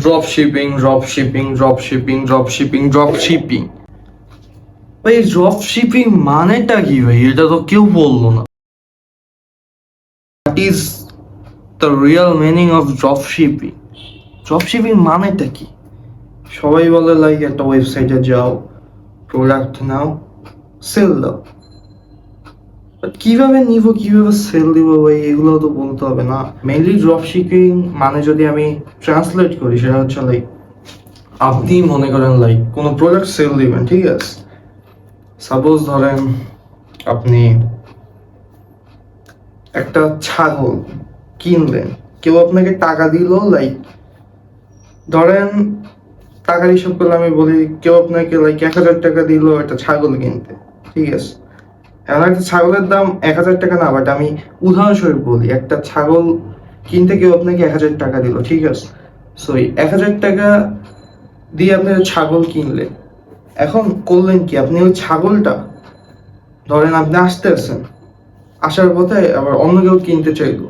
Drop shipping. ভাই drop shipping মানেটা কি ভাই? এটা তো কেউ বললো না। What is the real meaning of drop shipping? Drop shipping মানেটা কি? সবাই বলে লাইক একটা ওয়েবসাইটে যাও, প্রোডাক্ট নাও, সেল দাও। কিভাবে নিব, কিভাবে সেল দিব ভাই, এগুলো তো বলতে হবে না। মেইনলি ড্রপ শিপিং মানে যদি আমি ট্রান্সলেট করি, সেটা হচ্ছে লাইক আপনি মনে করেন লাইক কোনো প্রোডাক্ট সেল দিবেন, ঠিক আছে? সাপোজ ধরেন আপনি একটা ছাগল কিনলেন, কেউ আপনাকে টাকা দিল, লাইক ধরেন টাকার হিসাব করলে আমি বলি কেউ আপনাকে লাইক 1,000 টাকা দিল একটা ছাগল কিনতে, ঠিক আছে? এখন একটা ছাগলের দাম 1,000 টাকা না, বাট আমি উদাহরণস্বরূপ বলি, একটা ছাগল কিনতে কেউ আপনাকে 1,000 টাকা দিল, ঠিক আছে? সো 1,000 টাকা দিয়ে আপনি ছাগল কিনলেন। এখন করলেন কি, আপনি ওই ছাগলটা ধরেন আপনি আসতেছেন, আসার পথে আবার অন্য কেউ কিনতে চাইলো,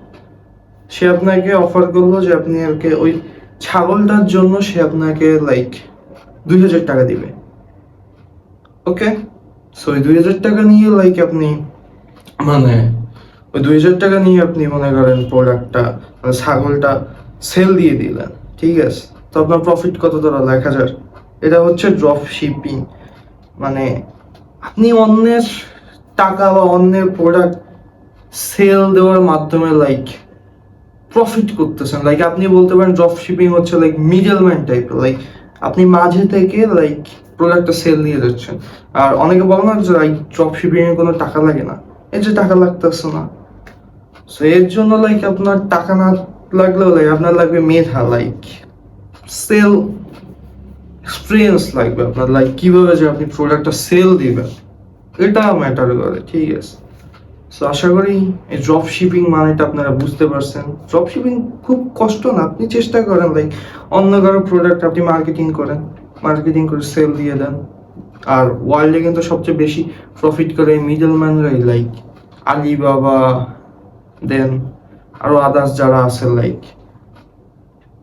সে আপনাকে অফার করলো যে আপনি ওই ছাগলটার জন্য সে আপনাকে লাইক 2,000 টাকা দিবে। ওকে, সো ওই 2,000 টাকা নিয়ে লাইক আপনি মানে ওই 2,000 টাকা নিয়ে আপনি মনে করেন প্রোডাক্টটা মানে ছাগলটা সেল দিয়ে দিলেন, ঠিক আছে? তো আপনার প্রফিট কত দাঁড়ালো? 1,000। এটা হচ্ছে ড্রপ শিপিং। মানে আপনি অন্যের টাকা বা অন্যের প্রোডাক্ট সেল দেওয়ার মাধ্যমে লাইক প্রফিট করতেছেন। লাইক আপনি বলতে পারেন ড্রপ শিপিং হচ্ছে লাইক মিডলম্যান টাইপের, লাইক আপনি মাঝে থেকে লাইক প্রোডাক্টটা সেল দিয়ে যাচ্ছেন। আর অনেকে বলে না যে লাইক ড্রপ শিপিং এর কোনো টাকা লাগে না, এই যে টাকা লাগতেছে না, সো এর জন্য লাইক আপনার টাকা না লাগলেও লাইক আপনার লাগবে মেধা, লাইক সেল এক্সপিরিয়েন্স লাগবে আপনার, লাইক কিভাবে যে আপনি প্রোডাক্টটা সেল দিবেন, এটা ম্যাটার করে, ঠিক আছে? সো আশা করি এই ড্রপ শিপিং মানেটা আপনারা বুঝতে পারছেন। ড্রপ শিপিং খুব কষ্ট না, আপনি চেষ্টা করেন লাইক অন্য কারো প্রোডাক্ট আপনি মার্কেটিং করে সেল দিয়ে দেন। আর ওয়ার্ল্ডে কিন্তু সবচেয়ে বেশি প্রফিট করে মিডলম্যানরাই, লাইক আলিবাবা, দেন আরো আদার্স যারা আছে, লাইক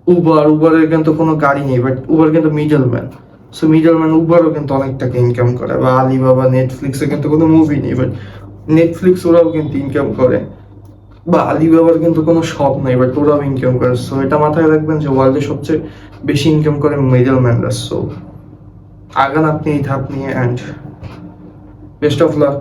উবারের কিন্তু কোনো গাড়ি নেই, বাট উবার কিন্তু মিডলম্যান। সো মিডলম্যান উবারও কিন্তু অনেক টাকা ইনকাম করে, বা আলিবাবা, নেটফ্লিক্সে কিন্তু কোনো মুভি নেই, বাট নেটফ্লিক্স ওরাও কিন্তু ইনকাম করে, বা আলিবাবার কিন্তু কোনো শপ নাই, বাট ওরাও ইনকাম করে। সো এটা মাথায় রাখবেন যে ওয়ার্ল্ডে সবচেয়ে বেশি ইনকাম করে মিডলম্যানরা। সো আগান আপনি এই ধাপ নিয়ে, অ্যান্ড বেস্ট অফ লাক।